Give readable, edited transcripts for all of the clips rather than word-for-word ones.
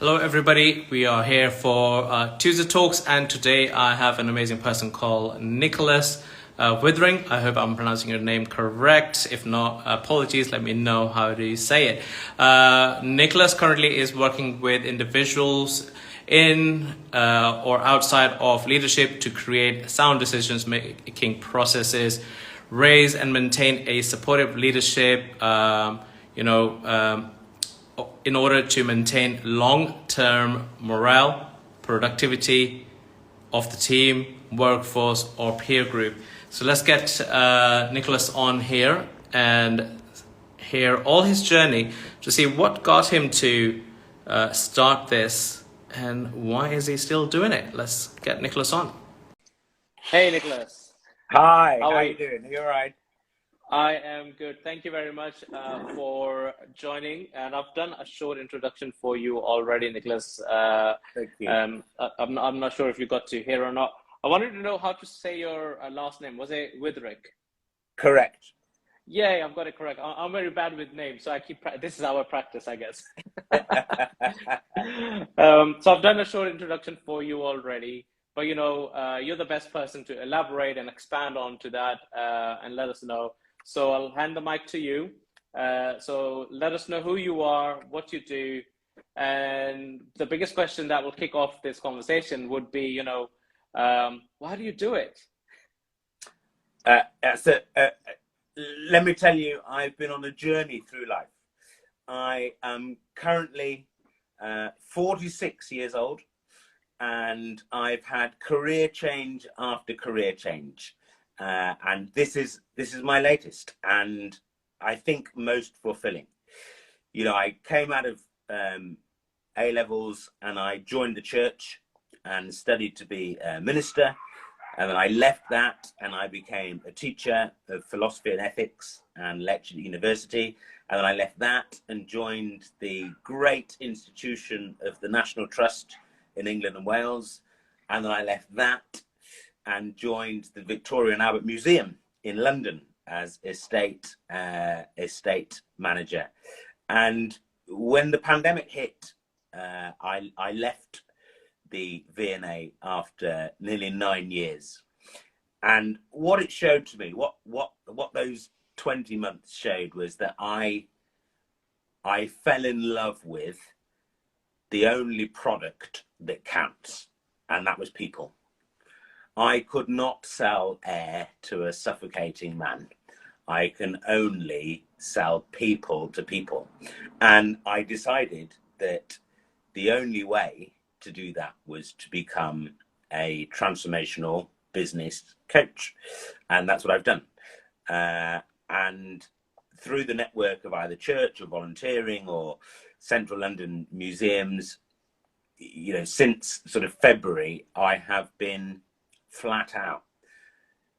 Hello, everybody. We are here for Tuesday Talks, and today I have an amazing person called Nicholas Withering. I hope I'm pronouncing your name correct. If not, apologies. Let me know how do you say it. Nicholas currently is working with individuals in or outside of leadership to create sound decisions making processes, raise and maintain a supportive leadership. In order to maintain long-term morale, productivity of the team, workforce, or peer group. So let's get Nicholas on here and hear all his journey to see what got him to start this and why is he still doing it. Let's get Nicholas on. Hey, Nicholas. Hi, How how are you you? doing? You all right? I am good. Thank you very much for joining. And I've done a short introduction for you already, Nicholas. Thank you. I'm not sure if you got to hear or not. I wanted to know how to say your last name. Was it Withrick? Correct. Yeah, I've got it correct. I'm very bad with names, so I keep this is our practice, I guess. So I've done a short introduction for you already, but you're the best person to elaborate and expand on to that and let us know. So I'll hand the mic to you. So let us know who you are, what you do, and the biggest question that will kick off this conversation would be, why do you do it? uh, so, uh, Let me tell you, I've been on a journey through life. I am currently 46 years old, and I've had career change after career change. And this is my latest, and I think most fulfilling. I came out of A levels, and I joined the church and studied to be a minister. And then I left that and I became a teacher of philosophy and ethics and lectured at university. And then I left that and joined the great institution of the National Trust in England and Wales. And then I left that and joined the Victoria and Albert Museum in London as estate manager. And when the pandemic hit, I left the V&A after nearly 9 years. And what it showed to me, what those 20 months showed, was that I fell in love with the only product that counts, and that was people. I could not sell air to a suffocating man. I can only sell people to people. And I decided that the only way to do that was to become a transformational business coach. And that's what I've done. And through the network of either church or volunteering or Central London museums, since sort of February, I have been flat out,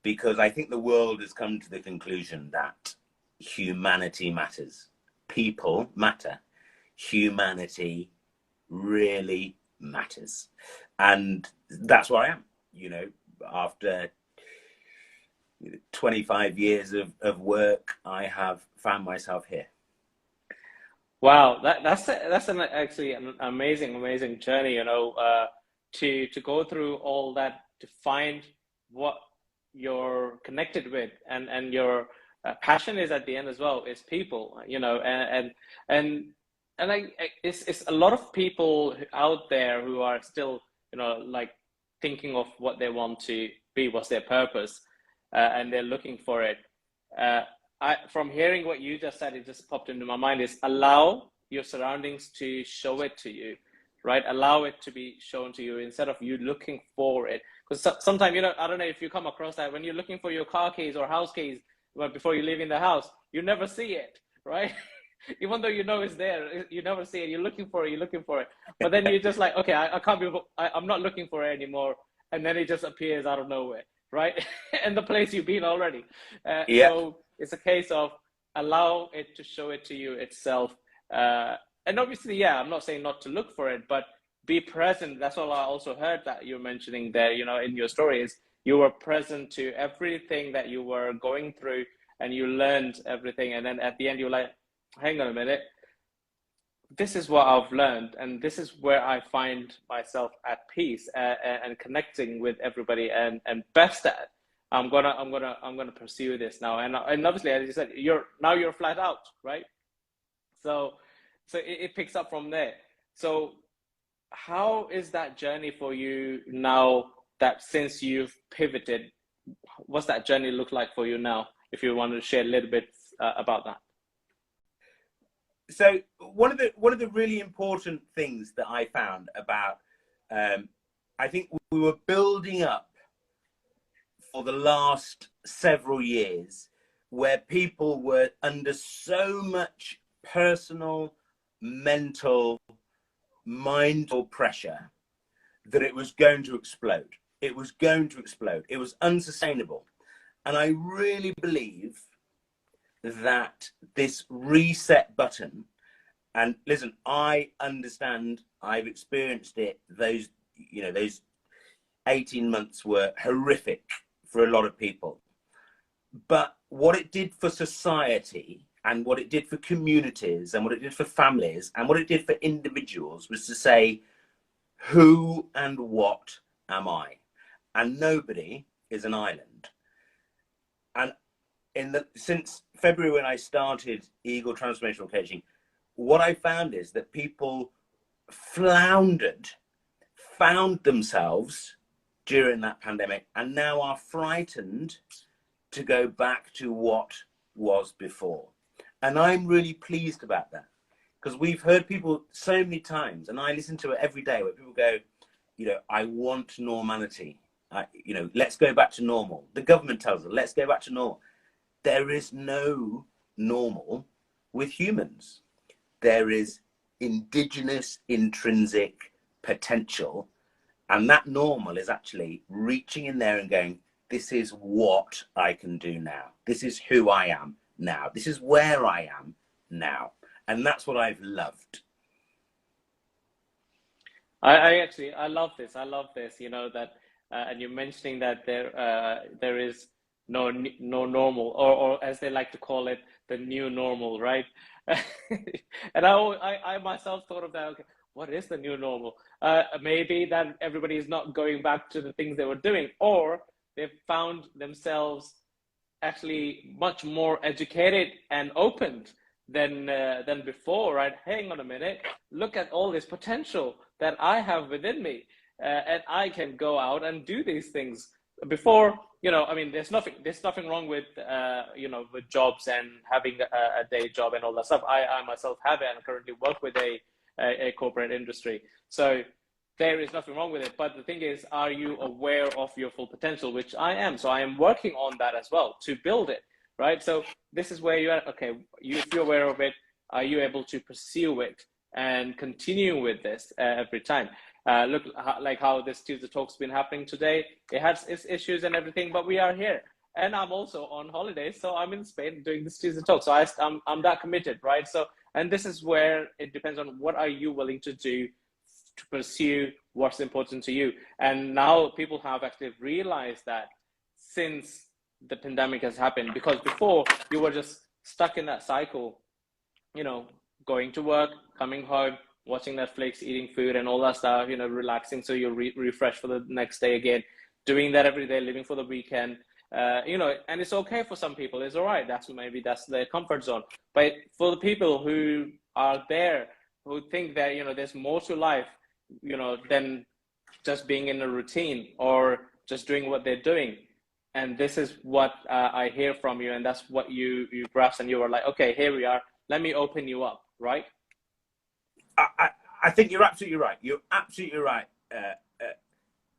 because I think the world has come to the conclusion that humanity matters. People matter. Humanity really matters. And that's where I am, after 25 years of work, I have found myself here. Wow, that's actually an amazing journey, to go through all that to find what you're connected with, and your passion is at the end as well is people, it's a lot of people out there who are still, like thinking of what they want to be, what's their purpose, and they're looking for it. From hearing what you just said, it just popped into my mind is allow your surroundings to show it to you, right? Allow it to be shown to you instead of you looking for it. Because sometimes, I don't know if you come across that when you're looking for your car keys or house keys, before you leave in the house, you never see it, right? Even though it's there, you never see it. You're looking for it. But then you're just like, okay, I can't be, I'm not looking for it anymore. And then it just appears out of nowhere, right? And the place you've been already. Yeah. So it's a case of allow it to show it to you itself. And obviously, yeah, I'm not saying not to look for it, but be present. That's all I also heard that you're mentioning there, in your story is you were present to everything that you were going through and you learned everything. And then at the end, you're like, hang on a minute. this is what I've learned, and this is where I find myself at peace and connecting with everybody and best at. I'm gonna pursue this now, and obviously, as you said, you're flat out, right? So it picks up from there. So how is that journey for you now, that since you've pivoted, what's that journey look like for you now? If you want to share a little bit about that. So one of the really important things that I found about, I think we were building up for the last several years, where people were under so much personal, mental, mindful pressure that it was going to explode. It was going to explode. It was unsustainable. And I really believe that this reset button, and listen, I understand, I've experienced it, those 18 months were horrific for a lot of people. But what it did for society, and what it did for communities, and what it did for families, and what it did for individuals, was to say, who and what am I? And nobody is an island. And since February, when I started Eagle Transformational Coaching, what I found is that people floundered, found themselves during that pandemic, and now are frightened to go back to what was before. And I'm really pleased about that, because we've heard people so many times, and I listen to it every day, where people go, I want normality. Let's go back to normal. The government tells us, let's go back to normal. There is no normal with humans. There is indigenous intrinsic potential. And that normal is actually reaching in there and going, this is what I can do now. This is who I am now. This is where I am now. And that's what I've loved. I love this. I love this, that, and you're mentioning that there is no normal, or as they like to call it, the new normal, right? And I myself thought of that. Okay, what is the new normal? Maybe that everybody is not going back to the things they were doing, or they've found themselves actually much more educated and opened than before, right? Hang on a minute, look at all this potential that I have within me, and I can go out and do these things. Before, there's nothing wrong with with jobs and having a day job and all that stuff. I myself have it and currently work with a corporate industry, so there is nothing wrong with it. But the thing is, are you aware of your full potential? Which I am. So I am working on that as well to build it, right? So this is where you're at. Okay, if you're aware of it, are you able to pursue it and continue with this every time? Look, like how this Tuesday Talk's been happening today. It has its issues and everything, but we are here. And I'm also on holiday, so I'm in Spain doing this Tuesday Talk. So I'm that committed, right? So, and this is where it depends on what are you willing to do to pursue what's important to you. And now people have actually realized that since the pandemic has happened, because before you were just stuck in that cycle, going to work, coming home, watching Netflix, eating food and all that stuff, relaxing so you're refreshed for the next day again, doing that every day, living for the weekend, and it's okay for some people, it's all right, that's their comfort zone. But for the people who are there, who think that, there's more to life, than just being in a routine or just doing what they're doing. And this is what I hear from you, and that's what you grasped, and you were like, okay, here we are, let me open you up, right? I think you're absolutely right. You're absolutely right.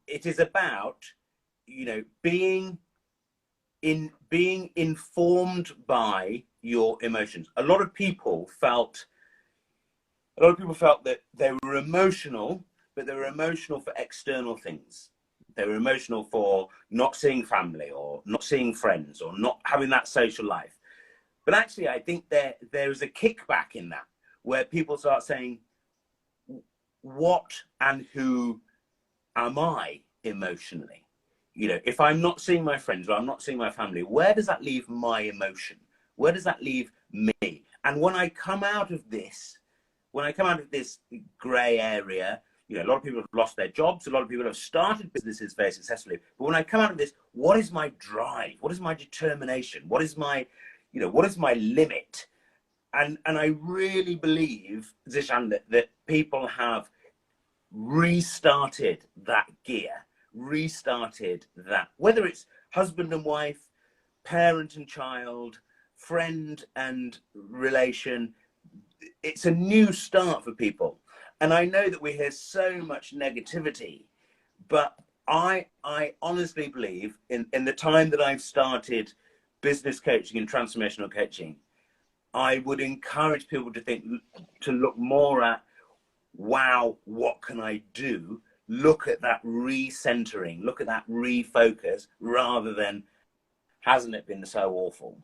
It is about, being informed by your emotions. A lot of people felt that they were emotional, but they were emotional for external things. They were emotional for not seeing family or not seeing friends or not having that social life. But actually, I think there is a kickback in that, where people start saying, what and who am I emotionally? If I'm not seeing my friends or I'm not seeing my family, where does that leave my emotion? Where does that leave me? And when I come out of this when I come out of this gray area, you know, a lot of people have lost their jobs. A lot of people have started businesses very successfully. But when I come out of this, what is my drive? What is my determination? What is my, you know, what is my limit? And I really believe, Zishan, that people have restarted that gear, restarted that, whether it's husband and wife, parent and child, friend and relation, it's a new start for people. And I know that we hear so much negativity, but I honestly believe in the time that I've started business coaching and transformational coaching, I would encourage people to look more at, wow, what can I do? Look at that recentering, look at that refocus, rather than, hasn't it been so awful?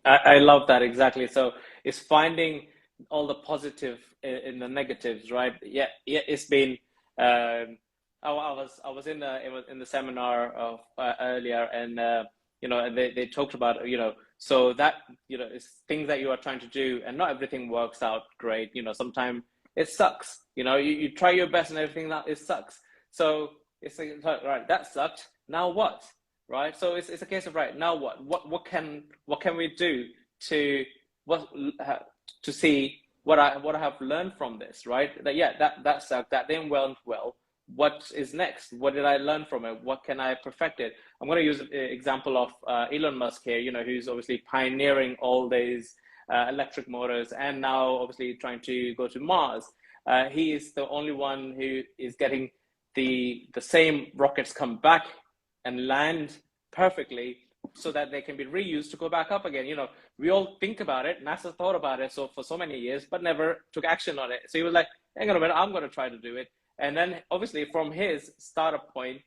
I love that, exactly. So it's finding all the positive in the negatives, right? Yeah, it's been. I was in the seminar of earlier, and you know, and they talked about, you know, so that, you know, it's things that you are trying to do, and not everything works out great. You know, sometimes it sucks. You know, you try your best and everything, that it sucks. So it's like, right, that sucked. Now what? Right. So it's a case of, right, now what can we do to to see what I have learned from this, right? That, yeah, that sucked, that didn't went well. What is next? What did I learn from it? What can I perfect it? I'm going to use an example of Elon Musk here, you know, who's obviously pioneering all these electric motors, and now obviously trying to go to Mars. He is the only one who is getting the same rockets come back and land perfectly, so that they can be reused to go back up again. You know, we all think about it. NASA thought about it for so many years, but never took action on it. So he was like, hang on a minute, I'm going to try to do it. And then obviously from his startup point,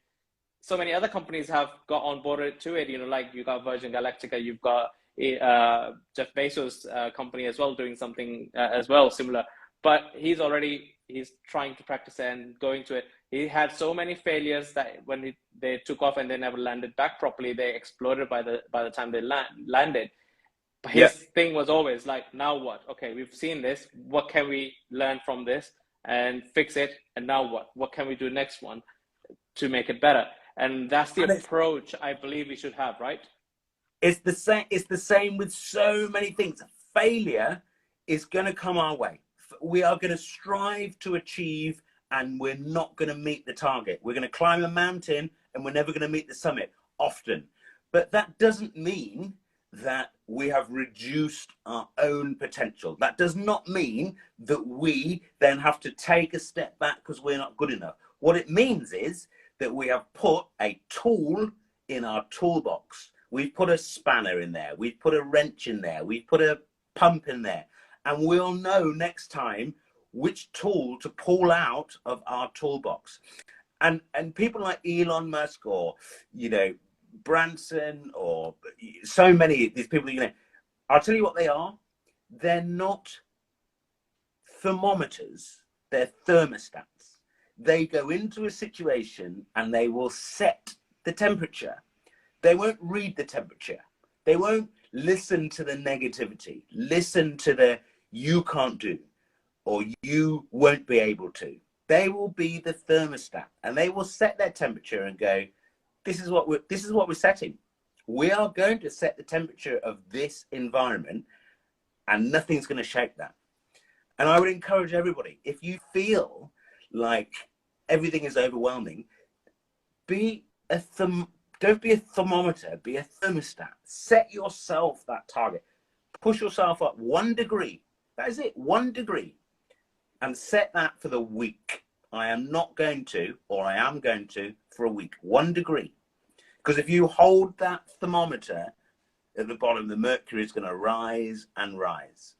so many other companies have got on board to it. You know, like you got Virgin Galactica, you've got Jeff Bezos' company as well, doing something as well similar. But he's trying to practice and going to it. He had so many failures that when they took off and they never landed back properly, they exploded by the time they landed. But his thing was always like, now what? Okay, we've seen this. What can we learn from this and fix it? And now what? What can we do next one to make it better? And that's the approach I believe we should have, right? It's the same. It's the same with so many things. Failure is going to come our way. We are going to strive to achieve, and we're not going to meet the target. We're going to climb a mountain and we're never going to meet the summit often. But that doesn't mean that we have reduced our own potential. That does not mean that we then have to take a step back because we're not good enough. What it means is that we have put a tool in our toolbox. We've put a spanner in there. We've put a wrench in there. We've put a pump in there. And we'll know next time which tool to pull out of our toolbox. And people like Elon Musk, or, you know, Branson, or so many of these people, you know, I'll tell you what they are. They're not thermometers, they're thermostats. They go into a situation and they will set the temperature. They won't read the temperature. They won't listen to the negativity, listen to the you can't do, or you won't be able to. They will be the thermostat, and they will set their temperature and go, this is what we're setting. We are going to set the temperature of this environment, and nothing's going to shake that. And I would encourage everybody, if you feel like everything is overwhelming, don't be a thermometer, be a thermostat. Set yourself that target. Push yourself up 1 degree. That is it, 1 degree. And set that for the week. I am not going to, or I am going to, for a week. 1 degree. Because if you hold that thermometer at the bottom, the mercury is going to rise and rise.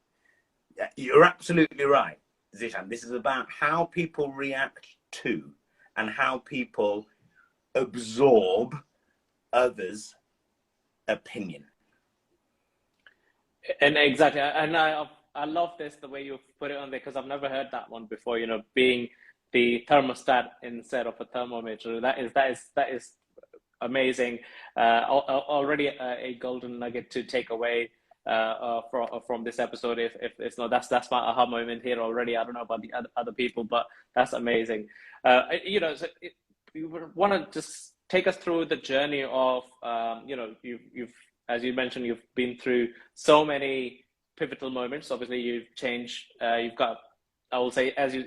You're absolutely right, Zishan. This is about how people react to and how people absorb others' opinion. And exactly, and I love this, the way you put it on there, because I've never heard that one before. You know, being the thermostat instead of a thermometer. That is amazing. Already a golden nugget to take away from this episode. If it's not, that's my aha moment here already. I don't know about the other people, but that's amazing. So you want to just take us through the journey of, you've as you mentioned, you've been through so many pivotal moments. Obviously, you've changed. You've got, I will say, as you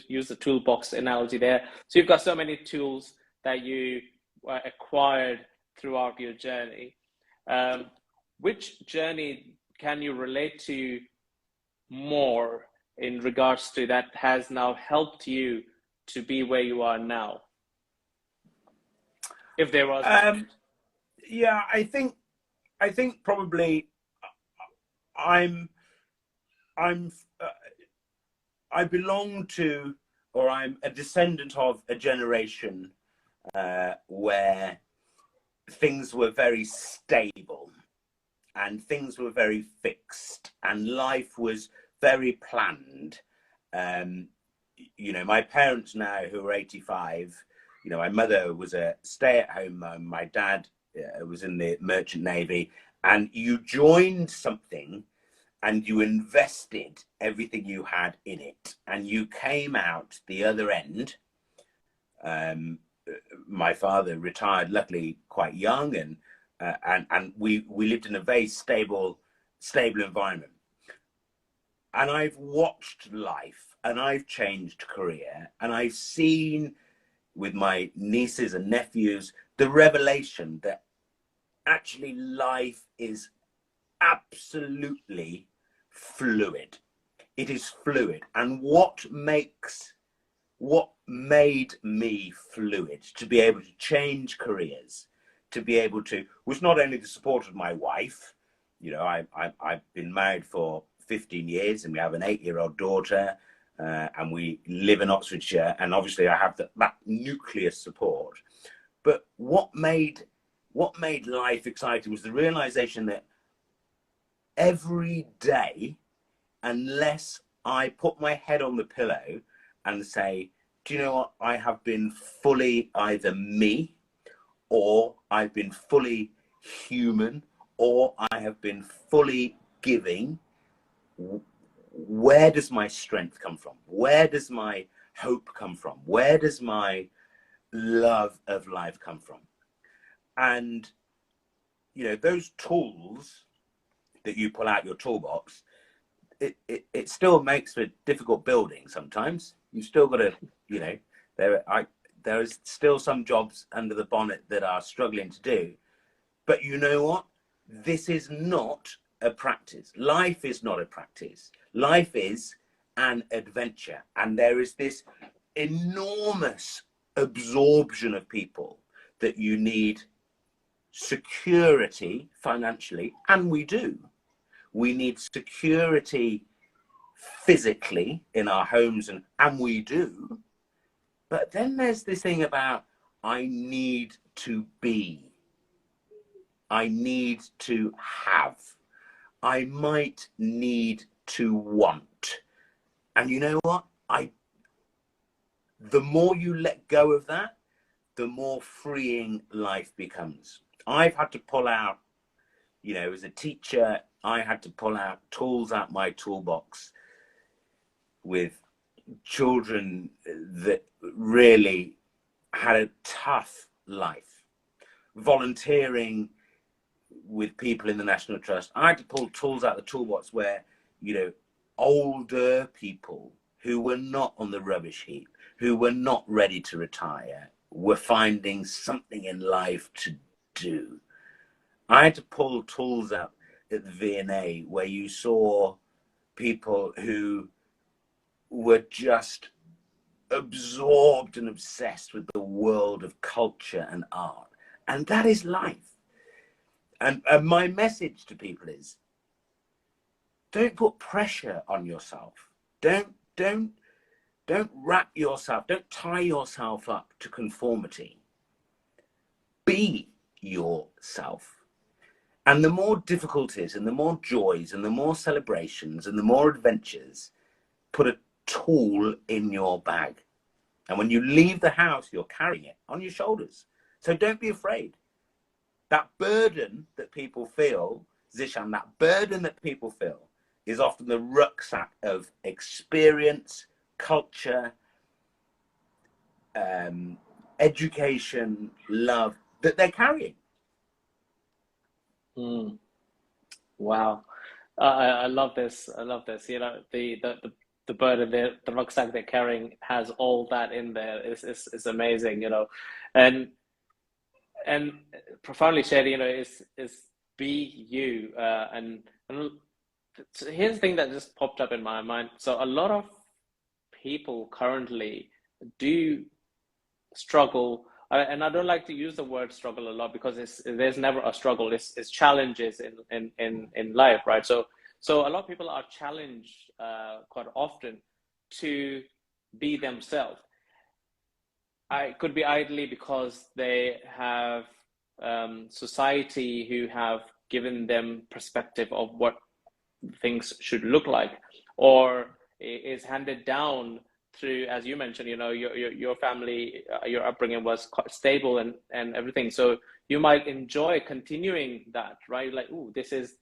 use the toolbox analogy there. So you've got so many tools that you acquired throughout your journey. Which journey can you relate to more in regards to that has now helped you to be where you are now? If there was one. Yeah, I think probably I'm I belong to, or I'm a descendant of a generation where things were very stable and things were very fixed and life was very planned. My parents now, who are 85, my mother was a stay-at-home mum, my dad was in the Merchant Navy, and you joined something and you invested everything you had in it, and you came out the other end. My father retired, luckily, quite young, and we lived in a very stable environment. And I've watched life, and I've changed career, and I've seen with my nieces and nephews the revelation that actually life is absolutely fluid. It is fluid. And what made me fluid, to be able to change careers, to be able to, was not only the support of my wife. I've been married for 15 years and we have an 8-year-old daughter, and we live in Oxfordshire, and obviously I have that nucleus support. But what made life exciting was the realization that every day, unless I put my head on the pillow and say, do you know what, I have been fully either me, or I've been fully human, or I have been fully giving, where does my strength come from? Where does my hope come from? Where does my love of life come from? And, those tools that you pull out your toolbox, it still makes for difficult building sometimes. You still got to, there is still some jobs under the bonnet that are struggling to do. But you know what? This is not a practice. Life is not a practice. Life is an adventure. And there is this enormous absorption of people that you need security financially, and we do. We need security physically in our homes, and we do. But then there's this thing about, I need to be. I need to have. I might need to want. And you know what? The more you let go of that, the more freeing life becomes. I've had to pull out, as a teacher, I had to pull out tools out my toolbox with children that really had a tough life. Volunteering with people in the National Trust, I had to pull tools out of the toolbox where, older people who were not on the rubbish heap, who were not ready to retire, were finding something in life to do. I had to pull tools out at the V&A where you saw people who were just absorbed and obsessed with the world of culture and art. And that is life. And my message to people is, don't put pressure on yourself. Don't wrap yourself, don't tie yourself up to conformity. Be yourself. And the more difficulties and the more joys and the more celebrations and the more adventures, put a tool in your bag. And when you leave the house, you're carrying it on your shoulders. So don't be afraid. That burden that people feel, Zishan, that burden that people feel is often the rucksack of experience, culture, education, love that they're carrying. Wow. I love this. I love this. You know, the burden, the rucksack they're carrying has all that in there. Is amazing. You know, and and profoundly shared. You know, is be you. And so here's the thing that just popped up in my mind. So a lot of people currently do struggle, and I don't like to use the word struggle a lot because there's never a struggle. It's challenges in life, right? So a lot of people are challenged quite often to be themselves. I could be idly because they have society who have given them perspective of what things should look like, or is handed down through, as you mentioned, you know, your family, your upbringing was quite stable and everything. So you might enjoy continuing that, right? Like, ooh, this is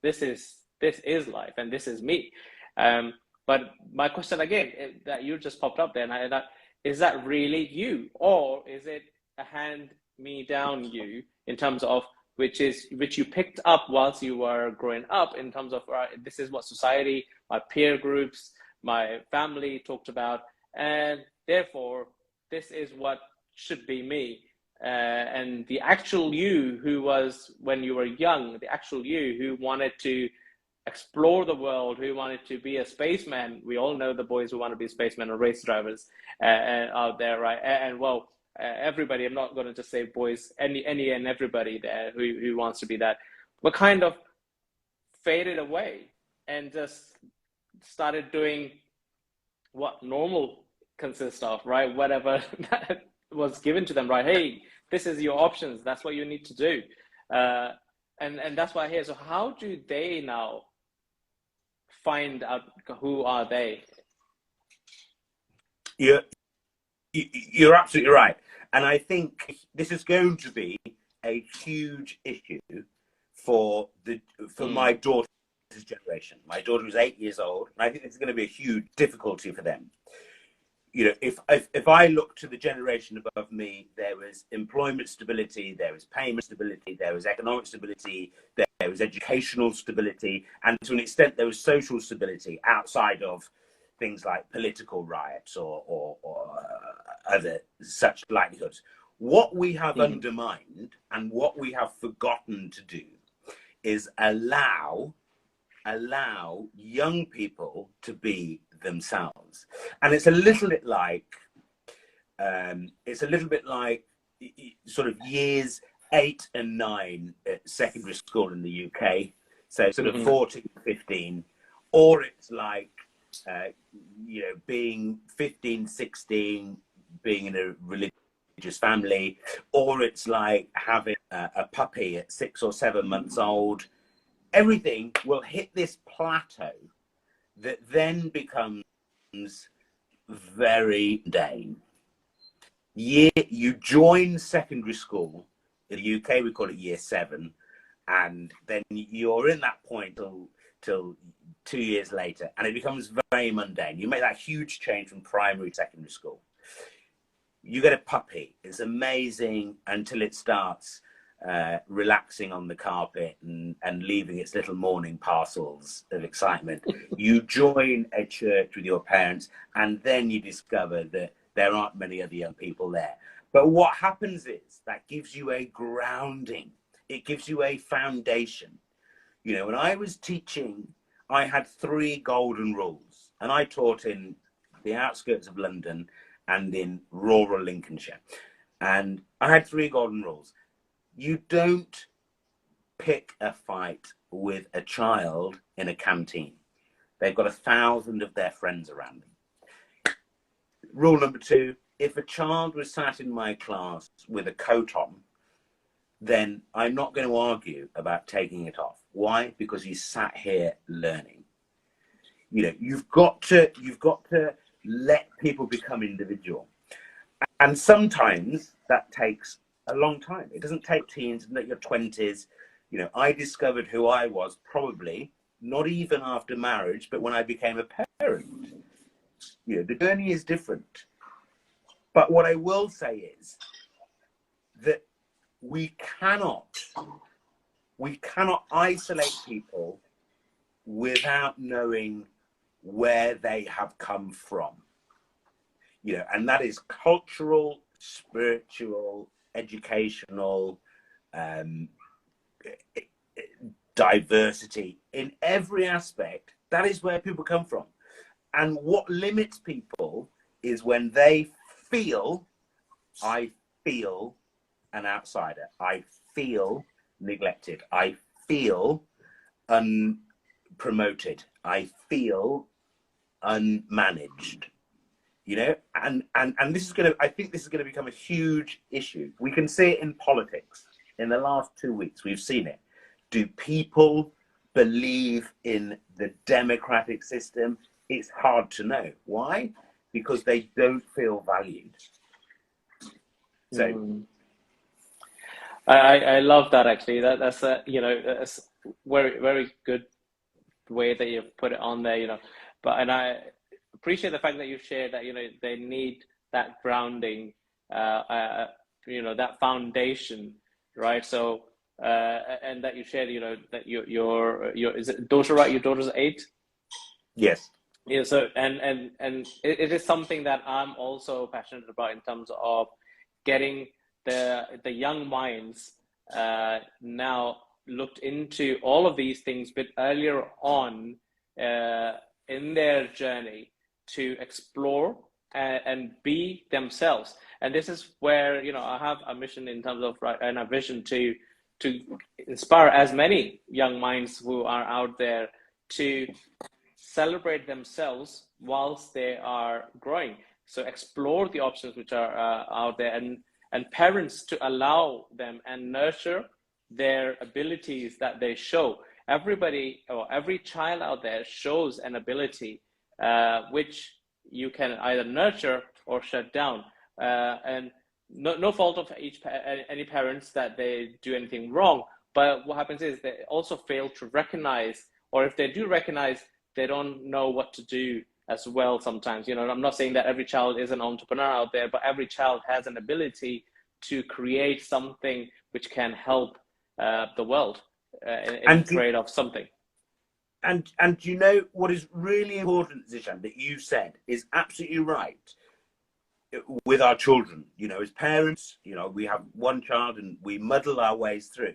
life, and this is me. But my question again, that you just popped up there, and is that really you, or is it a hand me down you in terms of which you picked up whilst you were growing up in terms of this is what society, my peer groups, my family talked about, and therefore this is what should be me. And the actual you who was when you were young, the actual you who wanted to explore the world, who wanted to be a spaceman. We all know the boys who want to be spacemen or race drivers out there, right? And well, everybody, I'm not going to just say boys, any and everybody there who wants to be that, but kind of faded away and just started doing what normal consists of, right? Whatever that was given to them, right? Hey, this is your options. That's what you need to do. And that's why here. So how do they now find out who are they? You're absolutely right. And I think this is going to be a huge issue for my daughter's generation. My daughter is 8 years old, and I think it's going to be a huge difficulty for them. You know, if I look to the generation above me, there was employment stability, there was payment stability, there was economic stability, there was educational stability, and to an extent there was social stability outside of things like political riots or other such livelihoods. What we have undermined and what we have forgotten to do is allow young people to be themselves. And it's a little bit like sort of years 8 and 9 at secondary school in the UK, so sort of 14, 15, or it's like you know, being 15, 16, being in a religious family, or it's like having a puppy at 6 or 7 months old. Everything will hit this plateau that then becomes very mundane. You join secondary school. In the UK, we call it year 7. And then you're in that point till 2 years later, and it becomes very mundane. You make that huge change from primary to secondary school. You get a puppy. It's amazing until it starts relaxing on the carpet and leaving its little morning parcels of excitement. You join a church with your parents, and then you discover that there aren't many other young people there. But what happens is that gives you a grounding. It gives you a foundation. You know, when I was teaching, I had 3 golden rules, and I taught in the outskirts of London and in rural Lincolnshire. And I had 3 golden rules. You don't pick a fight with a child in a canteen. They've got 1,000 of their friends around them. Rule number 2, if a child was sat in my class with a coat on, then I'm not going to argue about taking it off. Why? Because he's sat here learning. You know, you've got to let people become individual. And sometimes that takes a long time. It doesn't take teens in your 20s. You know, I discovered who I was probably not even after marriage, but when I became a parent. You know, the journey is different. But what I will say is that we cannot isolate people without knowing where they have come from. You know, and that is cultural, spiritual, educational, diversity in every aspect. That is where people come from. And what limits people is when they feel, I feel an outsider, I feel neglected, I feel unpromoted, I feel unmanaged. You know, and this is I think this is going to become a huge issue. We can see it in politics. In the last 2 weeks, we've seen it. Do people believe in the democratic system? It's hard to know. Why? Because they don't feel valued. So, I love that actually. That's a, you know, that's very, very good way that you've put it on there. You know, and I appreciate the fact that you shared that, you know, they need that grounding, you know, that foundation, right? So, and that you shared, you know, that your is it daughter, right? Your daughter's 8? yes. Yeah. So, and it is something that I'm also passionate about in terms of getting the young minds now looked into all of these things a bit earlier on in their journey, to explore and be themselves. And this is where, you know, I have a mission in terms of, right, and a vision to inspire as many young minds who are out there to celebrate themselves whilst they are growing. So explore the options which are out there, and parents to allow them and nurture their abilities that they show. Everybody, or every child out there shows an ability which you can either nurture or shut down. And no fault of any parents that they do anything wrong, but what happens is they also fail to recognize, or if they do recognize, they don't know what to do as well sometimes. You know, I'm not saying that every child is an entrepreneur out there, but every child has an ability to create something which can help the world in trade of something. And you know what is really important, Zishan, that you said is absolutely right. With our children, you know, as parents, you know, we have one child and we muddle our ways through.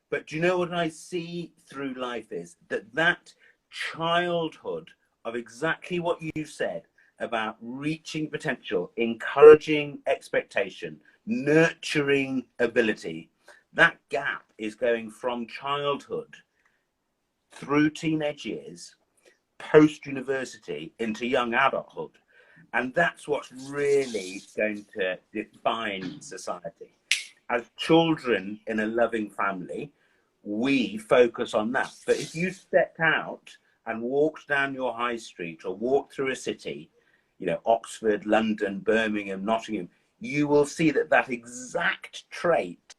But do you know what I see through life is that childhood of exactly what you said about reaching potential, encouraging expectation, nurturing ability, that gap is going from childhood through teenage years, post-university, into young adulthood. And that's what's really going to define society. As children in a loving family, we focus on that. But if you stepped out and walked down your high street or walked through a city, you know, Oxford, London, Birmingham, Nottingham, you will see that exact trait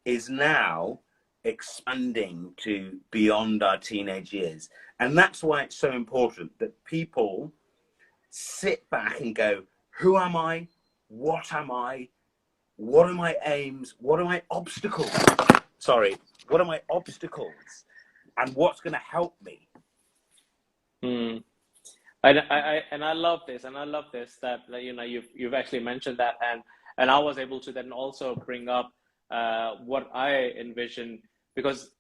is now expanding to beyond our teenage years. And that's why it's so important that people sit back and go, who am I? What am I? What are my aims? What are my obstacles? Sorry, what are my obstacles? And what's going to help me? I love this, that, you know, you've actually mentioned that, and I was able to then also bring up what I envision, because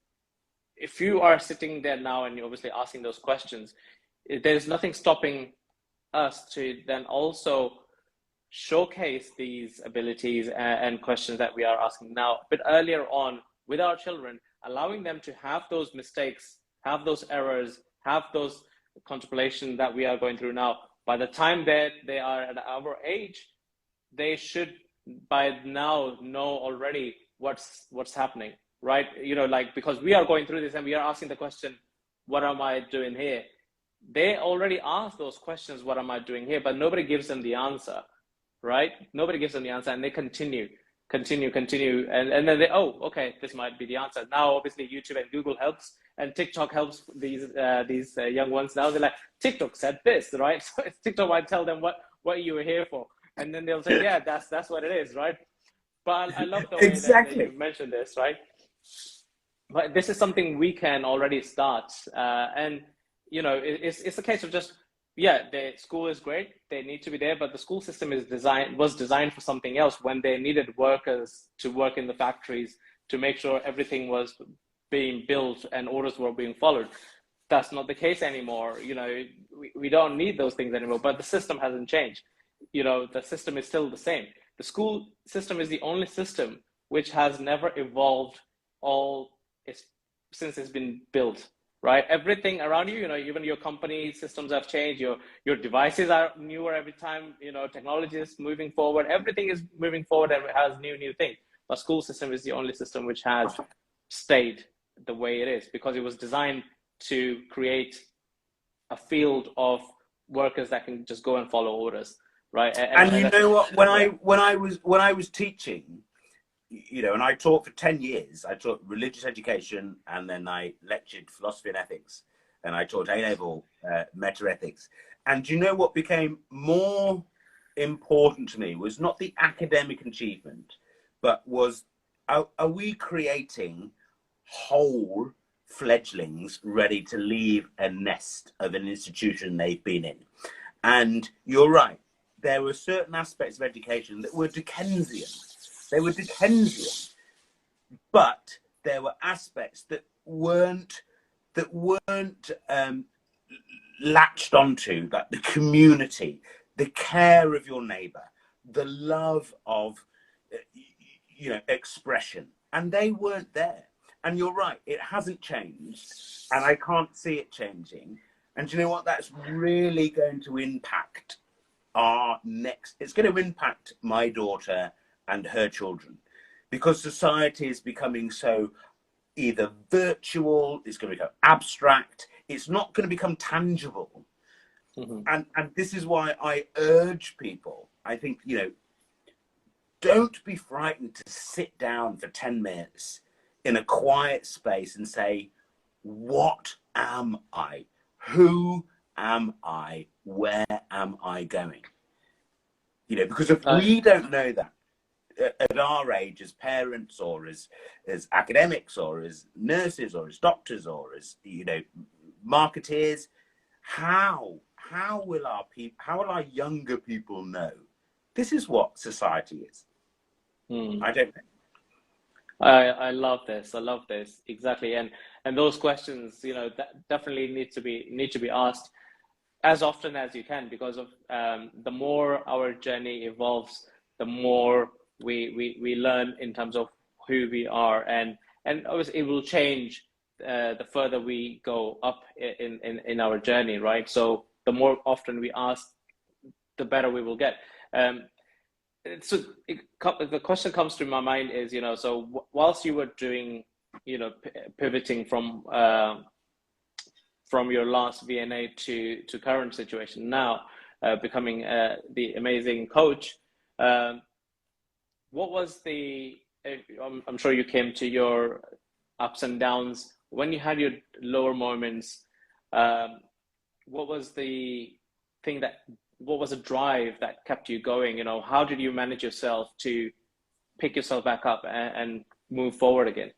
if you are sitting there now and you're obviously asking those questions, there's nothing stopping us to then also showcase these abilities and questions that we are asking now a bit earlier on with our children, allowing them to have those mistakes, have those errors, have those contemplation that we are going through now. By the time that they are at our age, they should by now know already what's happening, right? You know, like, because we are going through this and we are asking the question, what am I doing here? They already ask those questions, what am I doing here? But nobody gives them the answer, right? Nobody gives them the answer, and they continue. continue, and then they, oh, okay, this might be the answer. Now, obviously, YouTube and Google helps, and TikTok helps these young ones. Now they're like, TikTok said this, right? So TikTok might tell them what you were here for, and then they'll say, yeah, that's what it is, right? But I love the way that you mentioned this, right? But this is something we can already start, and you know, it's a case of just, yeah, the school is great, they need to be there, but the school system was designed for something else when they needed workers to work in the factories to make sure everything was being built and orders were being followed. That's not the case anymore. You know, we don't need those things anymore, but the system hasn't changed. You know, the system is still the same. The school system is the only system which has never evolved since it's been built. Right, everything around you, you know, even your company systems have changed. Your devices are newer every time. You know, technology is moving forward. Everything is moving forward and it has new things. But school system is the only system which has stayed the way it is because it was designed to create a field of workers that can just go and follow orders, right? And you know what? When I was teaching, you know, and I taught for 10 years. I taught religious education, and then I lectured philosophy and ethics, and I taught A-level meta-ethics. And you know what became more important to me was not the academic achievement, but was, are we creating whole fledglings ready to leave a nest of an institution they've been in? And you're right, there were certain aspects of education that were Dickensian. They were Dickensian, but there were aspects that weren't latched onto, like the community, the care of your neighbour, the love of, you know, expression, and they weren't there. And you're right, it hasn't changed, and I can't see it changing. And do you know what? That's really going to impact our next. It's going to impact my daughter and her children, because society is becoming so either virtual, it's going to become abstract, it's not going to become tangible. Mm-hmm. And this is why I urge people, I think, you know, don't be frightened to sit down for 10 minutes in a quiet space and say, what am I? Who am I? Where am I going? You know, because if we don't know that, at our age, as parents or as academics or as nurses or as doctors or as, you know, marketeers, how will our younger people know this is what society is? I don't know. I love this. I love this, exactly. And those questions, you know, that definitely need to be asked as often as you can, because of the more our journey evolves, the more we learn in terms of who we are, and obviously it will change the further we go up in our journey, right? So the more often we ask, the better we will get. So the question comes to my mind is, you know, so whilst you were doing, you know, pivoting from your last VNA to current situation now, becoming the amazing coach, what was I'm sure you came to your ups and downs when you had your lower moments. What was the drive that kept you going? You know, how did you manage yourself to pick yourself back up and move forward again?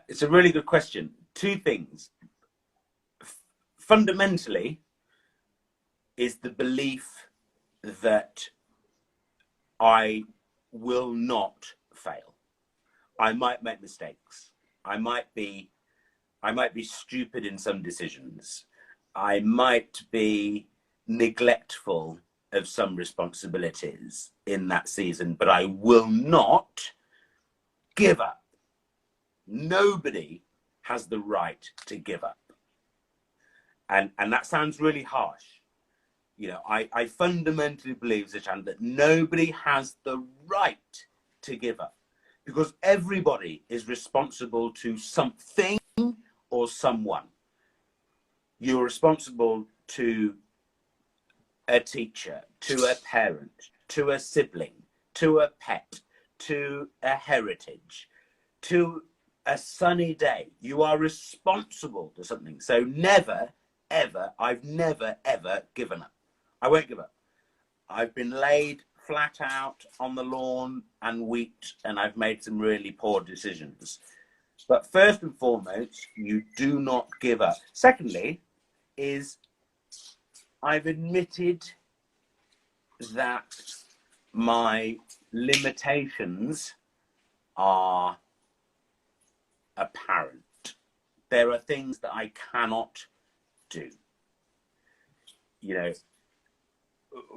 It's a really good question. Two things. Fundamentally is the belief that I will not fail. I might make mistakes. I might be stupid in some decisions. I might be neglectful of some responsibilities in that season, but I will not give up. Nobody has the right to give up. And that sounds really harsh. You know, I fundamentally believe, Zishan, that nobody has the right to give up, because everybody is responsible to something or someone. You're responsible to a teacher, to a parent, to a sibling, to a pet, to a heritage, to a sunny day. You are responsible to something. So never, ever, I've never, ever given up. I won't give up. I've been laid flat out on the lawn and weeped, and I've made some really poor decisions. But first and foremost, you do not give up. Secondly, is I've admitted that my limitations are apparent. There are things that I cannot do. You know,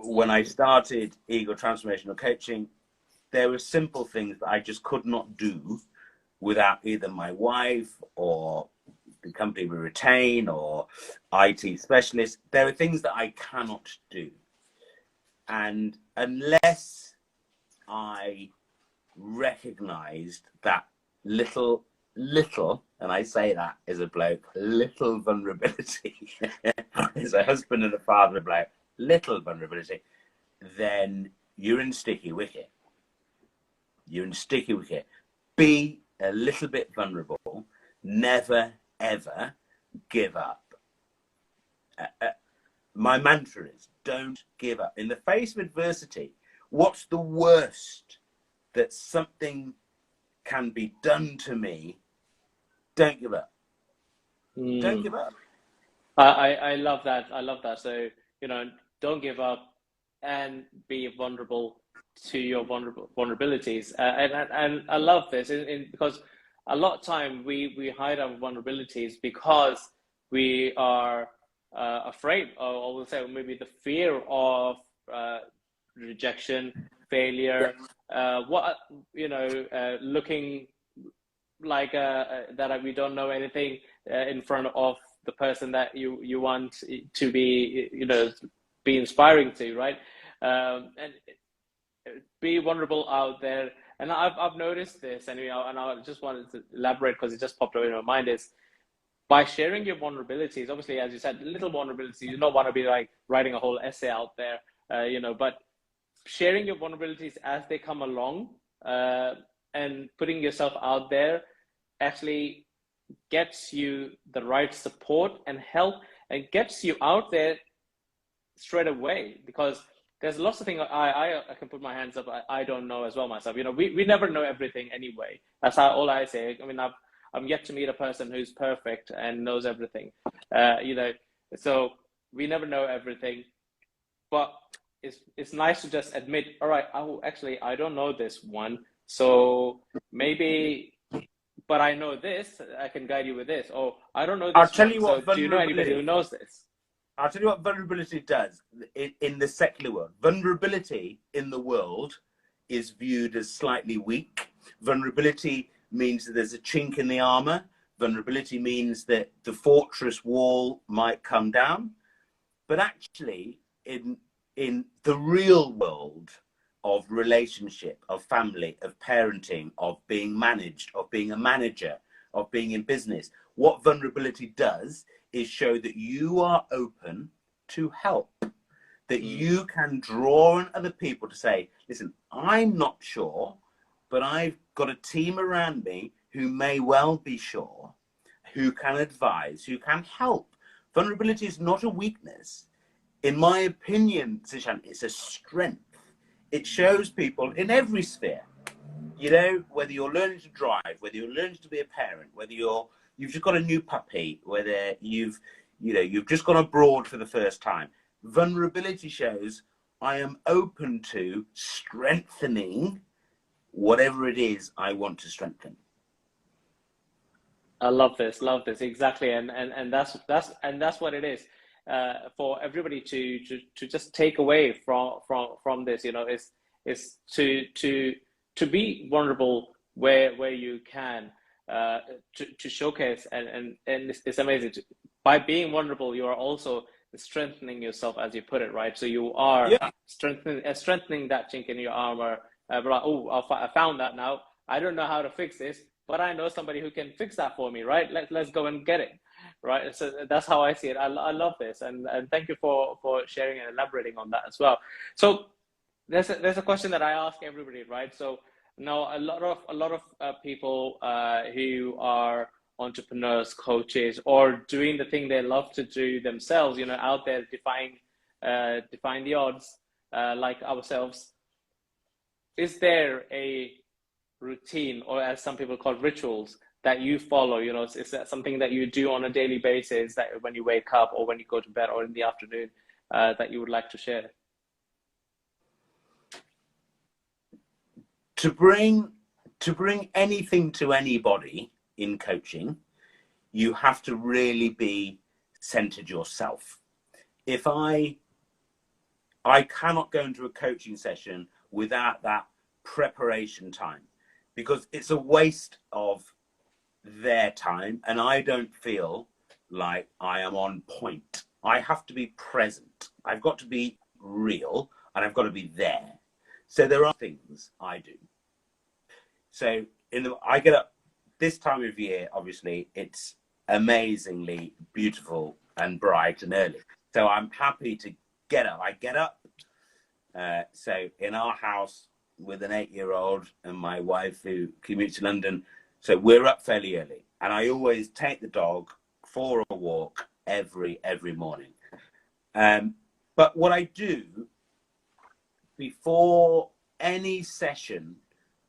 when I started Ego Transformational Coaching, there were simple things that I just could not do without either my wife or the company we retain or IT specialists. There are things that I cannot do. And unless I recognized that little, and I say that as a bloke, little vulnerability, as a husband and a father of a bloke, little vulnerability, then you're in sticky wicket. You're in sticky wicket. Be a little bit vulnerable. Never, ever give up. My mantra is don't give up. In the face of adversity, what's the worst that something can be done to me? Don't give up. Don't give up. I love that. I love that. So, you know, don't give up and be vulnerable to your vulnerabilities. And I love this because a lot of time we hide our vulnerabilities because we are afraid, or we'll say maybe the fear of rejection, failure, looking like that we don't know anything in front of the person that you want to be, be inspiring to, right? And be vulnerable out there. And I've noticed this, and I just wanted to elaborate because it just popped up in my mind, is by sharing your vulnerabilities. Obviously, as you said, little vulnerabilities. You don't want to be like writing a whole essay out there, but sharing your vulnerabilities as they come along and putting yourself out there actually gets you the right support and help, and gets you out there straight away, because there's lots of things I can put my hands up. I don't know as well myself. We never know everything anyway. That's all I say. I mean, I'm yet to meet a person who's perfect and knows everything. So we never know everything, but it's nice to just admit, all right, actually, I don't know this one. So maybe, but I know this, I can guide you with this. Oh, I don't know this. I'll tell you what, so do you know anybody who knows this? I'll tell you what vulnerability does in the secular world. Vulnerability in the world is viewed as slightly weak. Vulnerability means that there's a chink in the armor. Vulnerability means that the fortress wall might come down. But actually, in the real world of relationship, of family, of parenting, of being managed, of being a manager, of being in business, what vulnerability does is show that you are open to help, that you can draw on other people to say, listen, I'm not sure, but I've got a team around me who may well be sure, who can advise, who can help. Vulnerability is not a weakness. In my opinion, Zishan, it's a strength. It shows people in every sphere, whether you're learning to drive, whether you're learning to be a parent, whether you've just got a new puppy, whether you've just gone abroad for the first time. Vulnerability shows I am open to strengthening whatever it is I want to strengthen. I love this, exactly, and that's what it is for everybody to just take away from this. Is to be vulnerable where you can, to showcase, and it's amazing. By being vulnerable, you are also strengthening yourself, as you put it, right? So you are strengthening that chink in your armor. I found that now. I don't know how to fix this, but I know somebody who can fix that for me, right? Let's go and get it, right? So that's how I see it. I love this, and thank you for sharing and elaborating on that as well. So there's a question that I ask everybody, right? So now a lot of people who are entrepreneurs, coaches, or doing the thing they love to do themselves, you know, out there defying the odds, like ourselves. Is there a routine, or as some people call rituals, that you follow? You know, is that something that you do on a daily basis, that when you wake up or when you go to bed or in the afternoon, that you would like to share? To bring anything to anybody in coaching, you have to really be centered yourself. If I cannot go into a coaching session without that preparation time, because it's a waste of their time and I don't feel like I am on point. I have to be present. I've got to be real and I've got to be there. So there are things I do. So I get up this time of year, obviously it's amazingly beautiful and bright and early. So I'm happy to get up. I get up. So in our house with an 8-year-old and my wife who commutes to London, so we're up fairly early. And I always take the dog for a walk every morning. But what I do before any session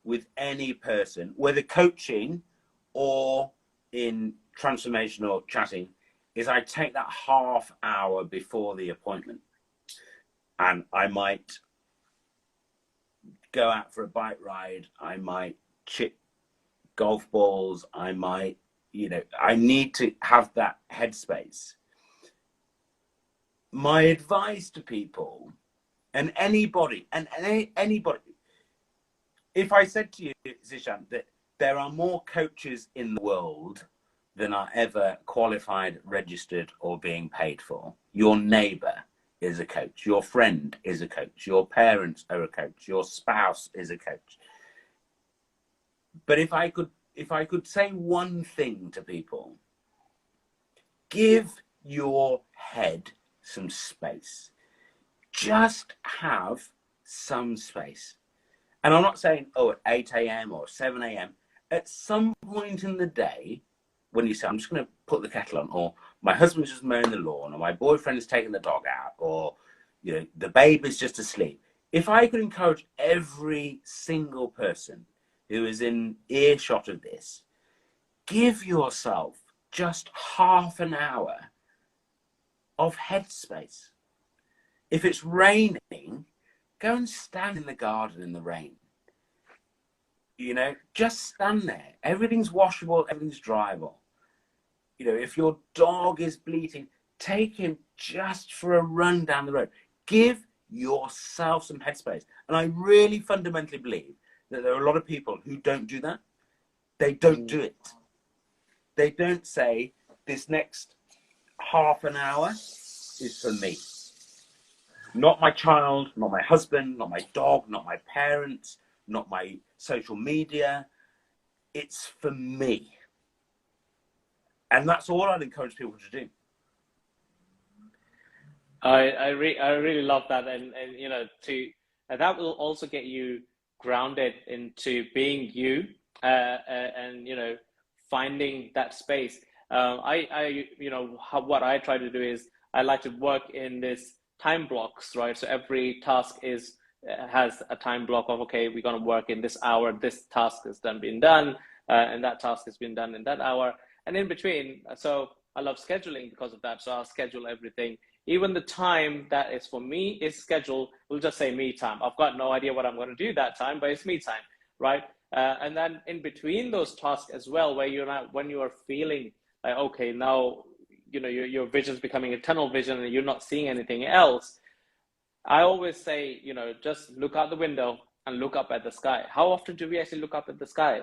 with any person, whether coaching or in transformational chatting, is I take that half hour before the appointment and I might go out for a bike ride, I might chip golf balls, I might, you know, I need to have that headspace. My advice to people and anybody, if I said to you, Zishan, that there are more coaches in the world than are ever qualified, registered, or being paid for. Your neighbor is a coach. Your friend is a coach. Your parents are a coach. Your spouse is a coach. But if I could say one thing to people, give your head some space. Just have some space. And I'm not saying, oh, at 8 a.m. or 7 a.m. At some point in the day, when you say, I'm just going to put the kettle on, or my husband's just mowing the lawn, or my boyfriend is taking the dog out, or, you know, the baby's just asleep. If I could encourage every single person who is in earshot of this, give yourself just half an hour of headspace. If it's raining, go and stand in the garden in the rain. You know, just stand there. Everything's washable, everything's dryable. You know, if your dog is bleating, take him just for a run down the road. Give yourself some headspace. And I really fundamentally believe that there are a lot of people who don't do that. They don't do it. They don't say, this next half an hour is for me. Not my child, not my husband, not my dog, not my parents, not my social media. It's for me. And that's all I'd encourage people to do. I really love that, and you know, that will also get you grounded into being you, and you know, finding that space. You know, what I try to do is I like to work in this time blocks, right? So every task has a time block of, okay, we're going to work in this hour, this task is being done, and that task has been done in that hour, and in between. So I love scheduling because of that. So I'll schedule everything. Even the time that is for me is scheduled. We'll just say me time. I've got no idea what I'm going to do that time, but it's me time, right? And then in between those tasks as well, where when you are feeling like, okay, now, you know, your vision's becoming a tunnel vision and you're not seeing anything else. I always say, you know, just look out the window and look up at the sky. How often do we actually look up at the sky?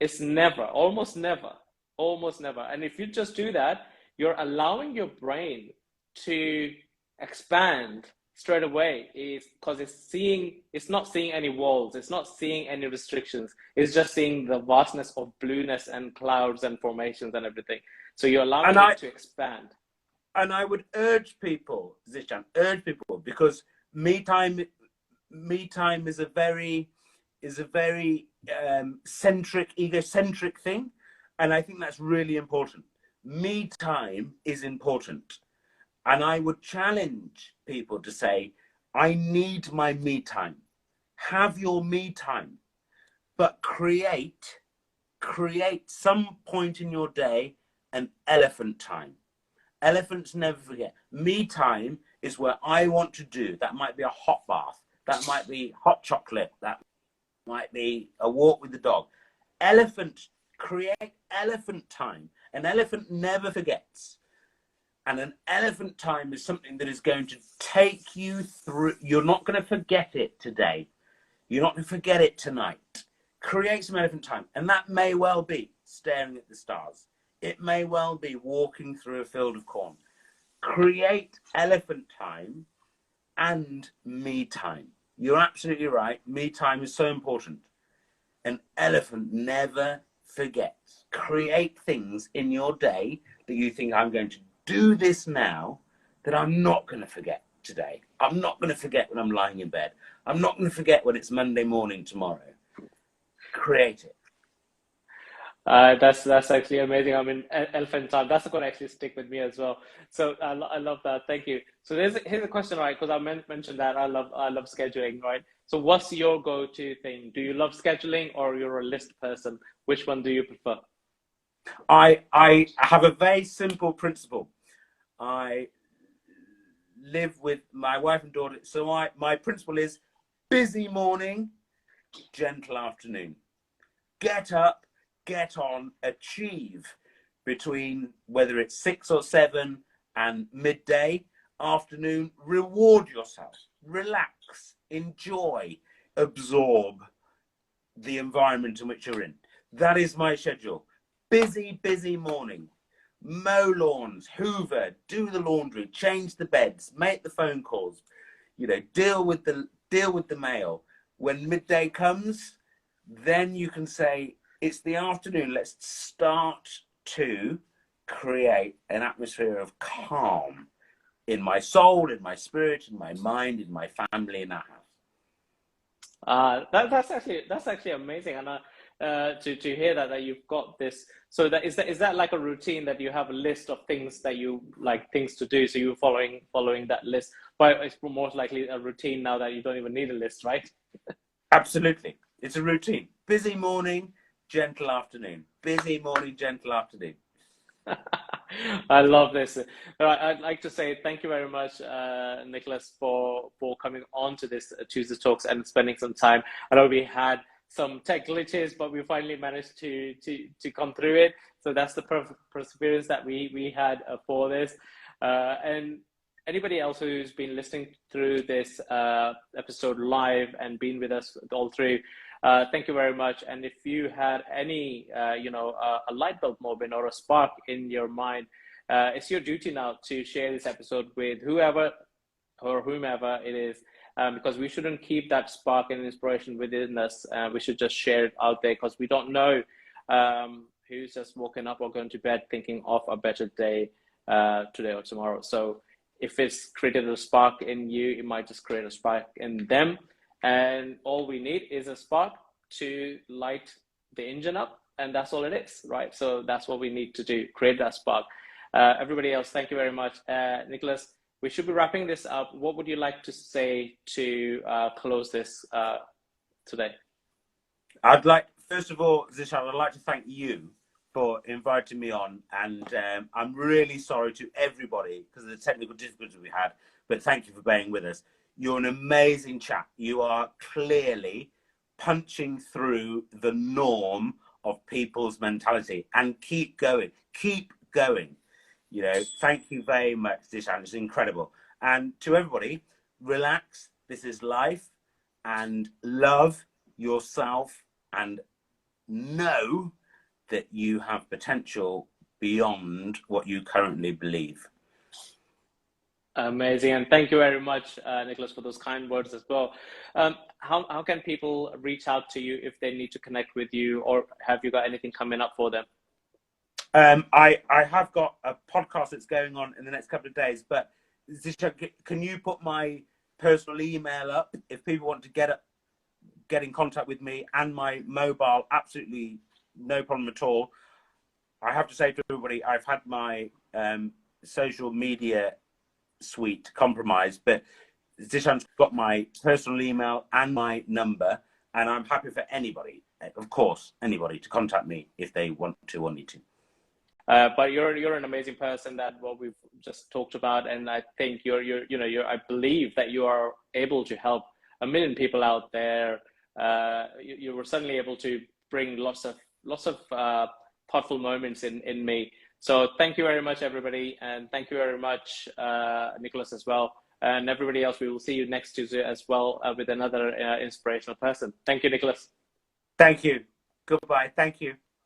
It's never, almost never. And if you just do that, you're allowing your brain to expand straight away, is because it's not seeing any walls, it's not seeing any restrictions, it's just seeing the vastness of blueness and clouds and formations and everything. So you're allowing it to expand. And I would urge people, Zishan, because me time me time is a very egocentric thing, and I think that's really important. Me time is important, and I would challenge people to say, I need my me time. Have your me time, but create some point in your day an elephant time. Elephants never forget. Me time is where I want to do. That might be a hot bath. That might be hot chocolate. That might be a walk with the dog. Create elephant time. An elephant never forgets. And an elephant time is something that is going to take you through. You're not going to forget it today. You're not going to forget it tonight. Create some elephant time. And that may well be staring at the stars. It may well be walking through a field of corn. Create elephant time and me time. You're absolutely right. Me time is so important. An elephant never forgets. Create things in your day that you think, I'm going to do this now, that I'm not going to forget today. I'm not going to forget when I'm lying in bed. I'm not going to forget when it's Monday morning tomorrow. Create it. That's actually amazing. I mean, elephant time. That's going to actually stick with me as well. So I love that. Thank you. So here's a question, right? Because I mentioned that I love scheduling, right? So what's your go-to thing? Do you love scheduling, or you're a list person? Which one do you prefer? I have a very simple principle. I live with my wife and daughter, so my principle is busy morning, gentle afternoon. Get up, get on, achieve between whether it's 6 or 7 and midday, afternoon. Reward yourself, relax, enjoy, absorb the environment in which you're in. That is my schedule. Busy morning. Mow lawns, hoover, do the laundry, change the beds, make the phone calls, deal with the mail. When midday comes, then you can say, it's the afternoon. Let's start to create an atmosphere of calm in my soul, in my spirit, in my mind, in my family, in our house. That's actually amazing, and to hear that you've got this. So is that like a routine, that you have a list of things that you like, things to do? So you're following that list, but it's most likely a routine now that you don't even need a list, right? Absolutely, it's a routine. Busy morning, gentle afternoon. Busy morning, gentle afternoon. I love this. I'd like to say thank you very much, Nicholas, for coming on to this Tuesday Talks and spending some time. I know we had some tech glitches, but we finally managed to come through it. So that's the perseverance that we had for this. And anybody else who's been listening through this episode live and been with us all through, thank you very much. And if you had any, a light bulb moment or a spark in your mind, it's your duty now to share this episode with whoever or whomever it is, because we shouldn't keep that spark and inspiration within us. We should just share it out there, because we don't know who's just woken up or going to bed thinking of a better day today or tomorrow. So if it's created a spark in you, it might just create a spark in them. And all we need is a spark to light the engine up, and that's all it is, right? So that's what we need to do, create that spark. Everybody else, thank you very much. Nicholas, we should be wrapping this up. What would you like to say to close this today? First of all, Zishan, I'd like to thank you for inviting me on, and I'm really sorry to everybody because of the technical difficulties we had, but thank you for being with us. You're an amazing chap. You are clearly punching through the norm of people's mentality, and keep going. Thank you very much, Zishan. It's incredible. And to everybody, relax. This is life, and love yourself, and know that you have potential beyond what you currently believe. Amazing. And thank you very much, Nicholas, for those kind words as well. How can people reach out to you if they need to connect with you, or have you got anything coming up for them? I have got a podcast that's going on in the next couple of days, but Zishan, can you put my personal email up if people want to get in contact with me, and my mobile, absolutely no problem at all. I have to say to everybody, I've had my social media suite compromised, but Zishan's got my personal email and my number, and I'm happy for anybody, of course, anybody to contact me if they want to or need to. But you're an amazing person, that what we've just talked about, and I think I believe that you are able to help 1 million people out there. You were suddenly able to bring lots of thoughtful moments in me. So thank you very much, everybody, and thank you very much, Nicholas, as well, and everybody else. We will see you next Tuesday as well with another inspirational person. Thank you, Nicholas. Thank you. Goodbye. Thank you.